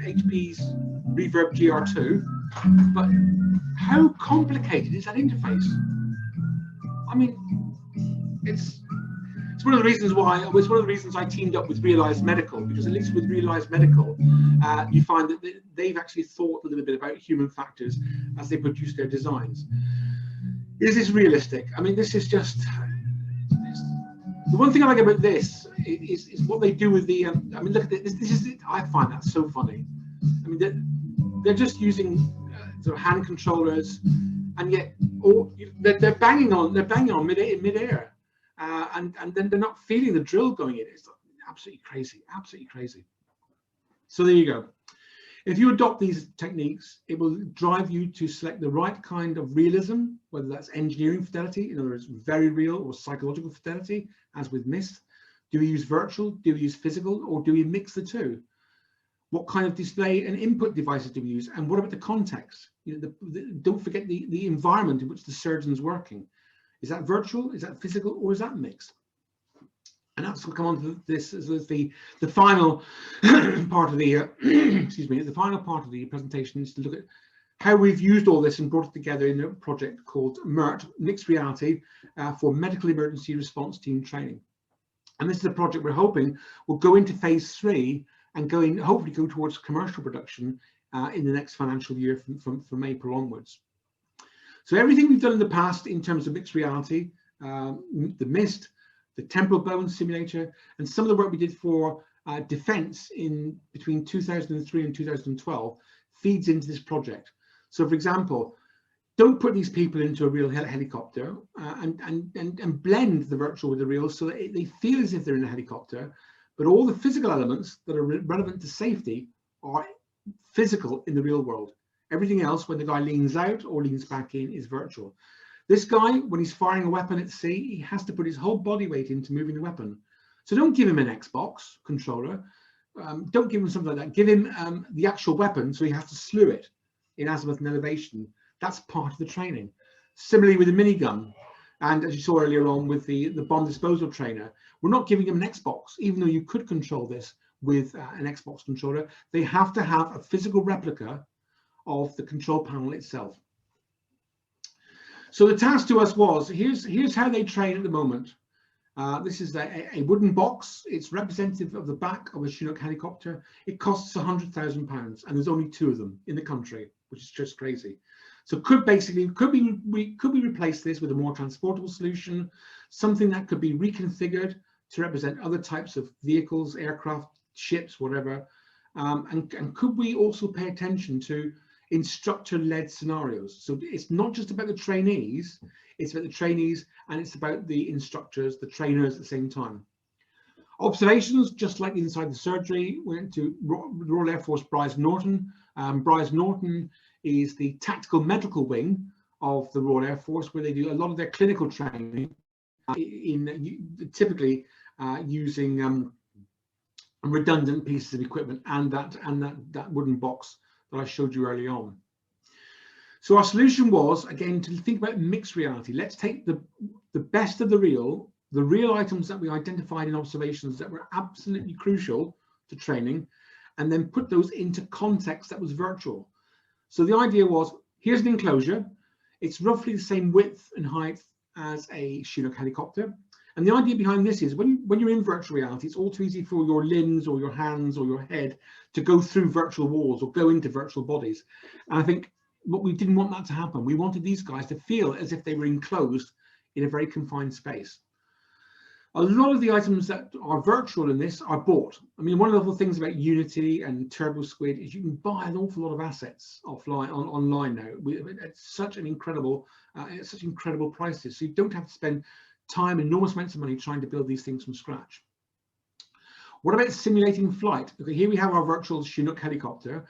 HP's Reverb GR2, but how complicated is that interface? I mean, it's one of the reasons why it was one of the reasons I teamed up with Realize Medical, because at least with Realize Medical, you find that they've actually thought a little bit about human factors as they produce their designs. Is this realistic? I mean, this is just the one thing I like about this is what they do with the. I mean, look at this. This is I find that so funny. I mean, they're just using sort of hand controllers, and yet they're banging on midair, and then they're not feeling the drill going in. It's absolutely crazy, absolutely crazy. So there you go. If you adopt these techniques, it will drive you to select the right kind of realism, whether that's engineering fidelity, in other words, very real, or psychological fidelity, as with MIST. Do we use virtual? Do we use physical? Or do we mix the two? What kind of display and input devices do we use? And what about the context? You know, don't forget the environment in which the surgeon's working. Is that virtual? Is that physical? Or is that mixed? And that's what come on to this as the final part of the excuse me. The final part of the presentation is to look at how we've used all this and brought it together in a project called MERT, Mixed Reality, for Medical Emergency Response Team Training. And this is a project we're hoping will go into phase 3 and hopefully go towards commercial production in the next financial year from April onwards. So everything we've done in the past in terms of mixed reality, the MIST, the temporal bone simulator, and some of the work we did for defense in between 2003 and 2012 feeds into this project. So for example, don't put these people into a real helicopter and blend the virtual with the real so that they feel as if they're in a helicopter, but all the physical elements that are relevant to safety are physical in the real world. Everything else, when the guy leans out or leans back in, is virtual. This guy, when he's firing a weapon at sea, he has to put his whole body weight into moving the weapon. So don't give him an Xbox controller. Don't give him something like that. Give him the actual weapon, so he has to slew it in azimuth and elevation. That's part of the training. Similarly with the minigun, and as you saw earlier on with the bomb disposal trainer, we're not giving him an Xbox, even though you could control this with an Xbox controller. They have to have a physical replica of the control panel itself. So the task to us was, here's how they train at the moment. This is a wooden box. It's representative of the back of a Chinook helicopter. It costs £100,000, and there's only 2 of them in the country, which is just crazy. So could we replace this with a more transportable solution, something that could be reconfigured to represent other types of vehicles, aircraft, ships, whatever. And could we also pay attention to instructor-led scenarios? So it's not just about the trainees, it's about the trainees and it's about the instructors, the trainers at the same time. Observations, just like inside the surgery, we went to Royal Air Force Brize Norton. Brize Norton is the tactical medical wing of the Royal Air Force, where they do a lot of their clinical training typically using redundant pieces of equipment and that wooden box that I showed you early on. So our solution was, again, to think about mixed reality. Let's take the best of the real items that we identified in observations that were absolutely crucial to training, and then put those into context that was virtual. So the idea was, here's an enclosure. It's roughly the same width and height as a Chinook helicopter. And the idea behind this is when you're in virtual reality, it's all too easy for your limbs or your hands or your head to go through virtual walls or go into virtual bodies. And I think what we didn't want that to happen. We wanted these guys to feel as if they were enclosed in a very confined space. A lot of the items that are virtual in this are bought. I mean, one of the things about Unity and Turbo Squid is you can buy an awful lot of assets offline, online now. It's such an incredible, such incredible prices. So you don't have to spend time, enormous amounts of money trying to build these things from scratch. What about simulating flight? Okay, here we have our virtual Chinook helicopter.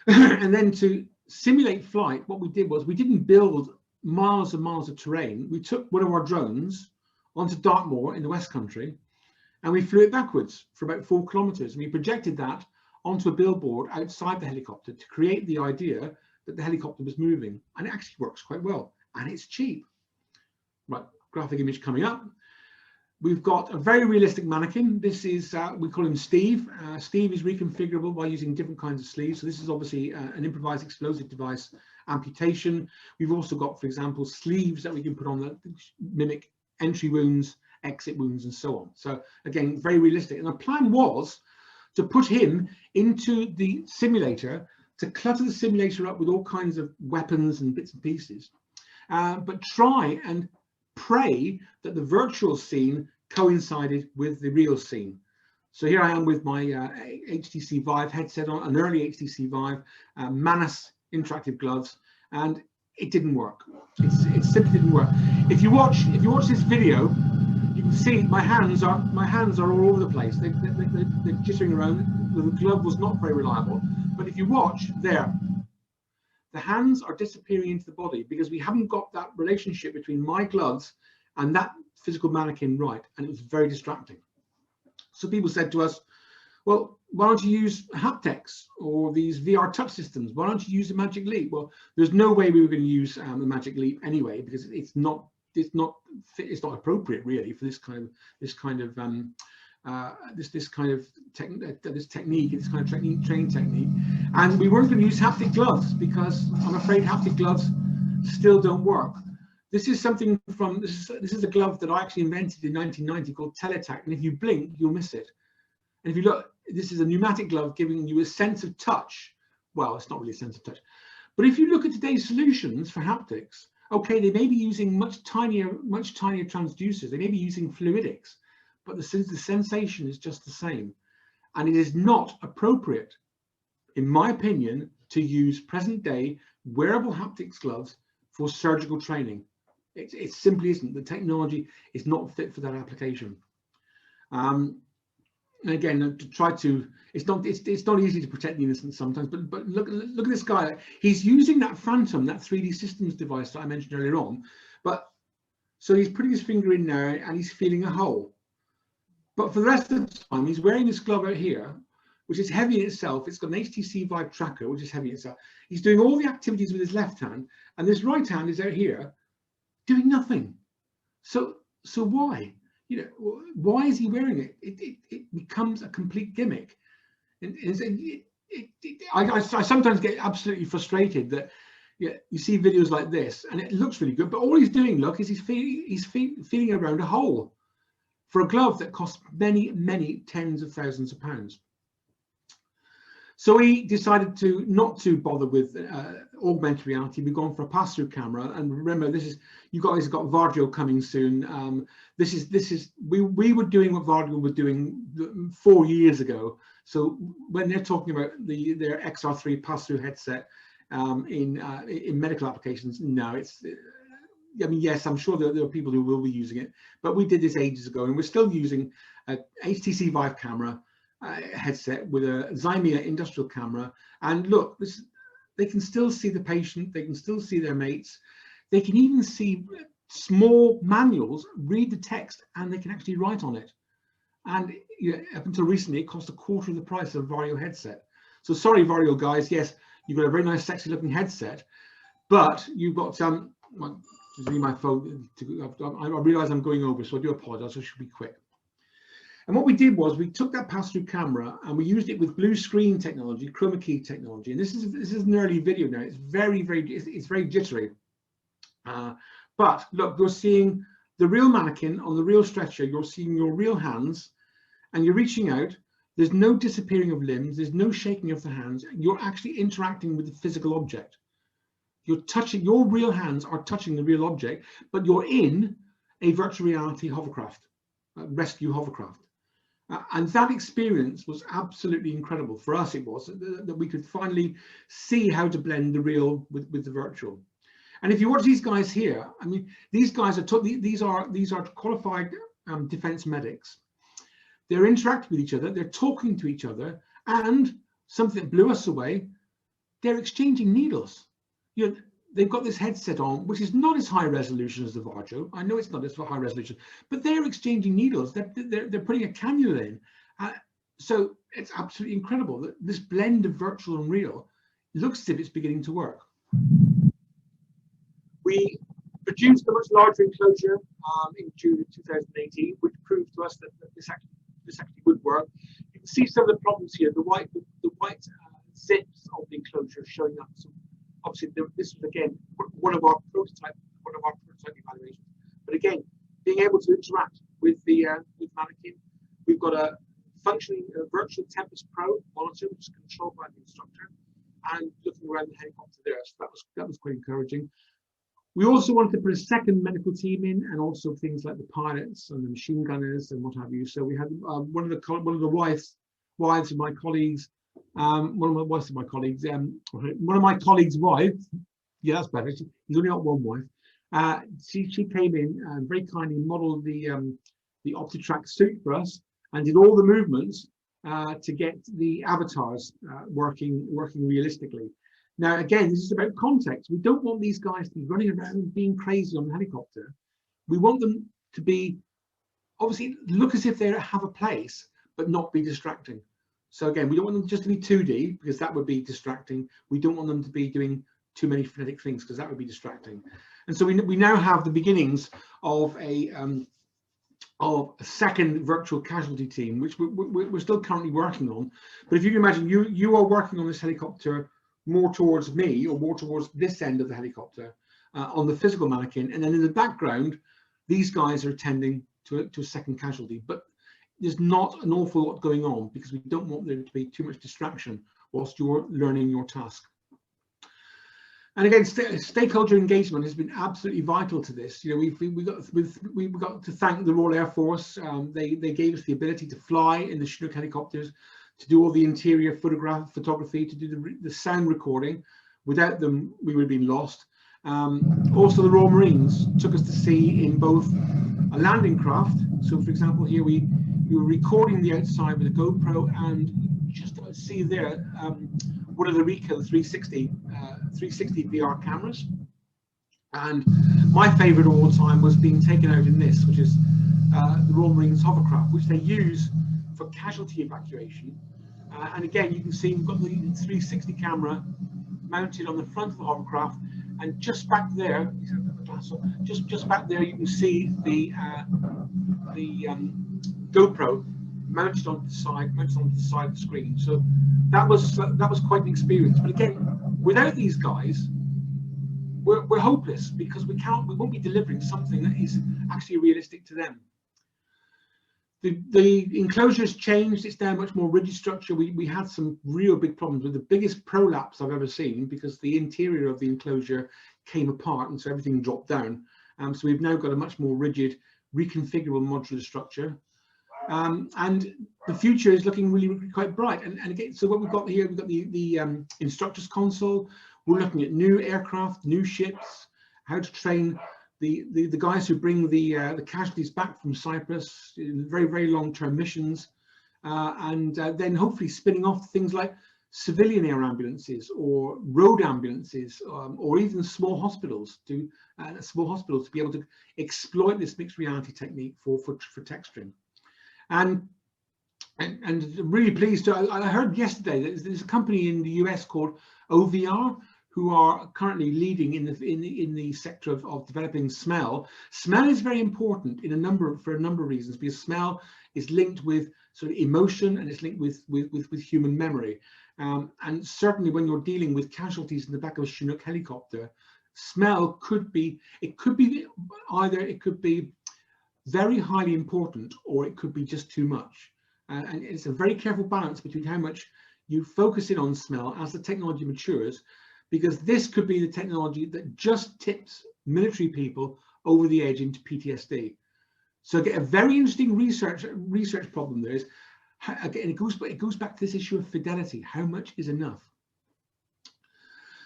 And then to simulate flight, what we did was we didn't build miles and miles of terrain. We took one of our drones onto Dartmoor in the West Country, and we flew it backwards for about 4 kilometers. And we projected that onto a billboard outside the helicopter to create the idea that the helicopter was moving. And it actually works quite well, and it's cheap. Right, graphic image coming up. We've got a very realistic mannequin. This is, we call him Steve. Steve is reconfigurable by using different kinds of sleeves. So this is obviously an improvised explosive device amputation. We've also got, for example, sleeves that we can put on that mimic entry wounds, exit wounds, and so on. So again, very realistic. And the plan was to put him into the simulator, to clutter the simulator up with all kinds of weapons and bits and pieces, but try and pray that the virtual scene coincided with the real scene. So here I am with my HTC Vive headset on, an early HTC Vive, Manus interactive gloves, and it didn't work. It simply didn't work. If you watch this video, you can see my hands are all over the place. They're jittering around. The glove was not very reliable. But if you watch there, the hands are disappearing into the body because we haven't got that relationship between my gloves and that physical mannequin right, and it was very distracting. So people said to us, well, why don't you use haptics or these VR touch systems? Why don't you use the Magic Leap? Well, there's no way we were going to use the Magic Leap anyway, because it's not appropriate really for this kind of technique, training technique. And we weren't going to use haptic gloves because I'm afraid haptic gloves still don't work. This is something from this is a glove that I actually invented in 1990 called Teletac, and if you blink, you'll miss it. And if you look, this is a pneumatic glove giving you a sense of touch. Well, it's not really a sense of touch. But if you look at today's solutions for haptics, okay, they may be using much tinier transducers. They may be using fluidics, but the sensation is just the same. And it is not appropriate, in my opinion, to use present day wearable haptics gloves for surgical training. It simply isn't. The technology is not fit for that application. And again, to try to, it's not easy to protect the innocent sometimes, but look at this guy. He's using that Phantom, that 3D systems device that I mentioned earlier on. But so he's putting his finger in there and he's feeling a hole. But for the rest of the time, he's wearing this glove out here, which is heavy in itself. It's got an HTC Vive tracker, which is heavy in itself. He's doing all the activities with his left hand, and this right hand is out here doing nothing. So why? You know, why is he wearing it? It becomes a complete gimmick. And I sometimes get absolutely frustrated that you see videos like this and it looks really good, but all he's doing, look, is he's feeling around a hole for a glove that costs many tens of thousands of pounds. So we decided not to bother with augmented reality. We've gone for a pass-through camera, and remember, you guys have got Vardio coming soon. We were doing what Vardio were doing 4 years ago. So when they're talking about their XR3 pass-through headset in medical applications, no, I mean, yes, I'm sure there are people who will be using it, but we did this ages ago, and we're still using a HTC Vive camera headset with a Xymia industrial camera. And look, they can still see the patient, they can still see their mates, they can even see small manuals, read the text, and they can actually write on it. And up until recently, it cost a quarter of the price of a Vario headset. So sorry, Vario guys, yes, you've got a very nice, sexy looking headset, but you've got my phone. I realize I'm going over, so I do apologize. I should be quick. And what we did was we took that pass-through camera and we used it with blue screen technology, chroma key technology. And this is an early video now. It's very jittery. But look, you're seeing the real mannequin on the real stretcher. You're seeing your real hands, and you're reaching out. There's no disappearing of limbs. There's no shaking of the hands. You're actually interacting with the physical object. You're touching, your real hands are touching the real object, but you're in a virtual reality hovercraft, rescue hovercraft. And that experience was absolutely incredible. For us, it was that we could finally see how to blend the real with the virtual. And if you watch these guys here, I mean, these guys are these are qualified defense medics. They're interacting with each other, they're talking to each other, and something that blew us away, they're exchanging needles. You know, they've got this headset on, which is not as high resolution as the Varjo. I know it's not as high resolution, but they're exchanging needles. They're putting a cannula in. So it's absolutely incredible that this blend of virtual and real looks as if it's beginning to work. We produced a much larger enclosure in June of 2018, which proved to us that this actually would work. You can see some of the problems here. The white zips of the enclosure showing up. So obviously, this was again one of our prototype evaluations. But again, being able to interact with the mannequin, we've got a functioning virtual Tempest Pro monitor, which is controlled by the instructor, and looking around the helicopter there. So that was quite encouraging. We also wanted to put a second medical team in, and also things like the pilots and the machine gunners and what have you. So we had one of the wives of my colleagues, one of my colleagues' wives. Yeah, that's better. He's only got one wife. She came in and very kindly modelled the OptiTrack suit for us and did all the movements to get the avatars working realistically. Now, again, this is about context. We don't want these guys to be running around and being crazy on the helicopter. We want them to be, obviously, look as if they have a place, but not be distracting. So again, we don't want them just to be 2D, because that would be distracting. We don't want them to be doing too many frenetic things, because that would be distracting. And so we now have the beginnings of a second virtual casualty team, which we're still currently working on. But if you can imagine, you are working on this helicopter more towards me, or more towards this end of the helicopter on the physical mannequin, and then in the background these guys are attending to a second casualty. But there's not an awful lot going on, because we don't want there to be too much distraction whilst you're learning your task. And again, stakeholder engagement has been absolutely vital to this. You know, we got to thank the Royal Air Force. They gave us the ability to fly in the Chinook helicopters, to do all the interior photography, to do the sound recording. Without them, we would have been lost. Also, the Royal Marines took us to sea in both a landing craft. So, for example, here we were recording the outside with a GoPro, and just about see there one of the Ricoh 360 VR cameras. And my favourite of all time was being taken out in this, which is the Royal Marines hovercraft, which they use for casualty evacuation. And again, you can see we've got the 360 camera mounted on the front of the hovercraft, and just back there, just back there, you can see the GoPro mounted onto the side of the screen. So that was quite an experience. But again, without these guys, we're hopeless, because we won't be delivering something that is actually realistic to them. The enclosure has changed. It's now a much more rigid structure. We had some real big problems with the biggest prolapse I've ever seen, because the interior of the enclosure came apart, and so everything dropped down. So we've now got a much more rigid, reconfigurable modular structure. And the future is looking really quite bright. And again, so what we've got here, we've got the instructor's console. We're looking at new aircraft, new ships, how to train the guys who bring the casualties back from Cyprus in very, very long-term missions, and then hopefully spinning off things like civilian air ambulances or road ambulances, or even small hospitals to be able to exploit this mixed reality technique for texturing. And really pleased to, I heard yesterday that there's a company in the US called OVR, who are currently leading in the sector of developing smell. Smell is very important for a number of reasons, because smell is linked with sort of emotion, and it's linked with human memory. And certainly when you're dealing with casualties in the back of a Chinook helicopter, smell could be very highly important, or it could be just too much. And it's a very careful balance between how much you focus in on smell as the technology matures, because this could be the technology that just tips military people over the edge into PTSD. So again, a very interesting research problem there is, again, it goes back to this issue of fidelity. How much is enough?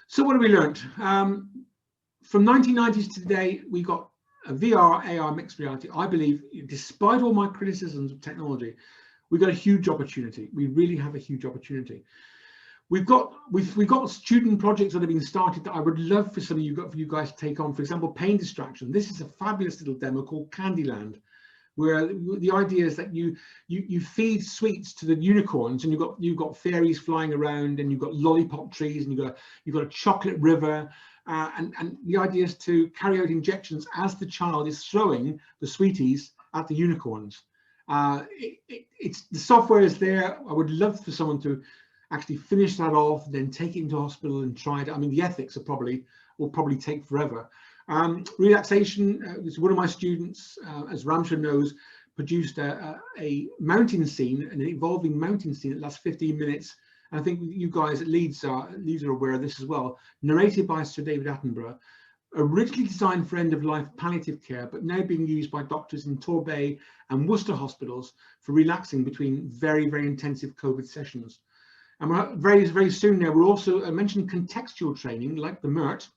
So what have we learned? From 1990s to today, we got a VR, AR, mixed reality. I believe, despite all my criticisms of technology, we've got a huge opportunity. We really have a huge opportunity. We've got student projects that have been started that I would love for some of you guys to take on. For example, pain distraction. This is a fabulous little demo called Candyland, where the idea is that you feed sweets to the unicorns, and you've got fairies flying around, and you've got lollipop trees, and you've got a chocolate river, and the idea is to carry out injections as the child is throwing the sweeties at the unicorns. The software is there. I would love for someone to actually finish that off, then take it into hospital and try it. I mean, the ethics will probably take forever. Relaxation, one of my students, as Ramsha knows, produced a mountain scene, an evolving mountain scene that lasts 15 minutes. And I think you guys at Leeds are aware of this as well. Narrated by Sir David Attenborough, originally designed for end-of-life palliative care, but now being used by doctors in Torbay and Worcester hospitals for relaxing between very, very intensive COVID sessions. And we're very soon now, we're also, I mentioned contextual training, like the MERT.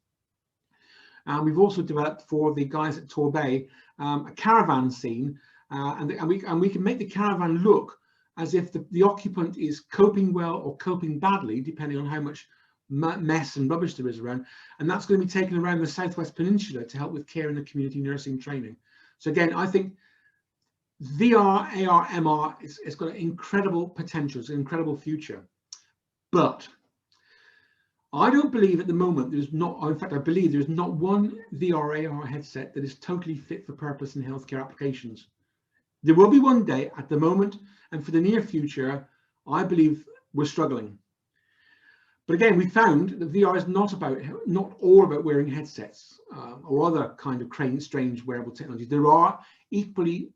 We've also developed for the guys at Torbay a caravan scene, and we can make the caravan look as if the occupant is coping well or coping badly, depending on how much mess and rubbish there is around. And that's going to be taken around the Southwest Peninsula to help with care in the community nursing training. So again, I think VR, AR, MR, it's got an incredible potential, it's an incredible future. But I don't believe at the moment there's not, in fact, I believe there's not one VR, AR headset that is totally fit for purpose in healthcare applications. There will be one day. At the moment, and for the near future, I believe we're struggling. But again, we found that VR is not all about wearing headsets or other kind of strange wearable technologies. There are equally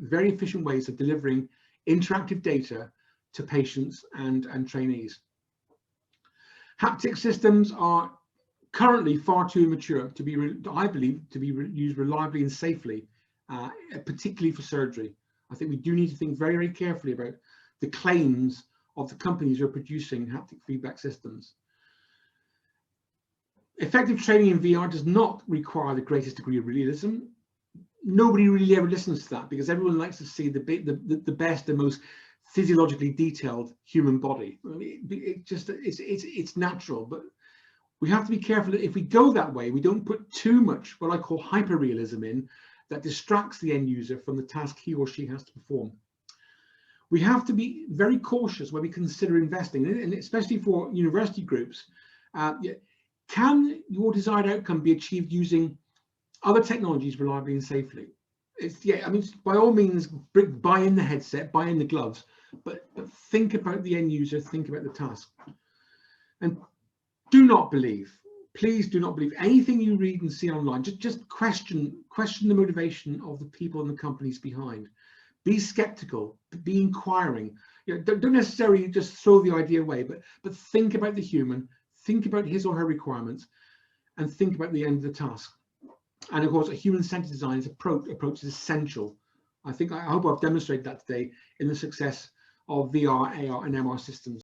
very efficient ways of delivering interactive data to patients and trainees. Haptic systems are currently far too immature to be, I believe, to be used reliably and safely, particularly for surgery. I think we do need to think very, very carefully about the claims of the companies who are producing haptic feedback systems. Effective training in VR does not require the greatest degree of realism. Nobody really ever listens to that, because everyone likes to see the best and most physiologically detailed human body. I mean, it's natural, but we have to be careful that if we go that way, we don't put too much what I call hyperrealism in that distracts the end user from the task he or she has to perform. We have to be very cautious when we consider investing, and especially for university groups. Can your desired outcome be achieved using other technologies reliably and safely? I mean, by all means, buy in the headset, buy in the gloves, but think about the end user, think about the task. And do not believe, please do not believe anything you read and see online. Just question the motivation of the people and the companies behind. Be skeptical, be inquiring. Don't necessarily just throw the idea away, but think about the human, think about his or her requirements, and think about the end of the task. And of course, a human-centered design approach is essential. I hope I've demonstrated that today in the success of VR, AR, and MR systems.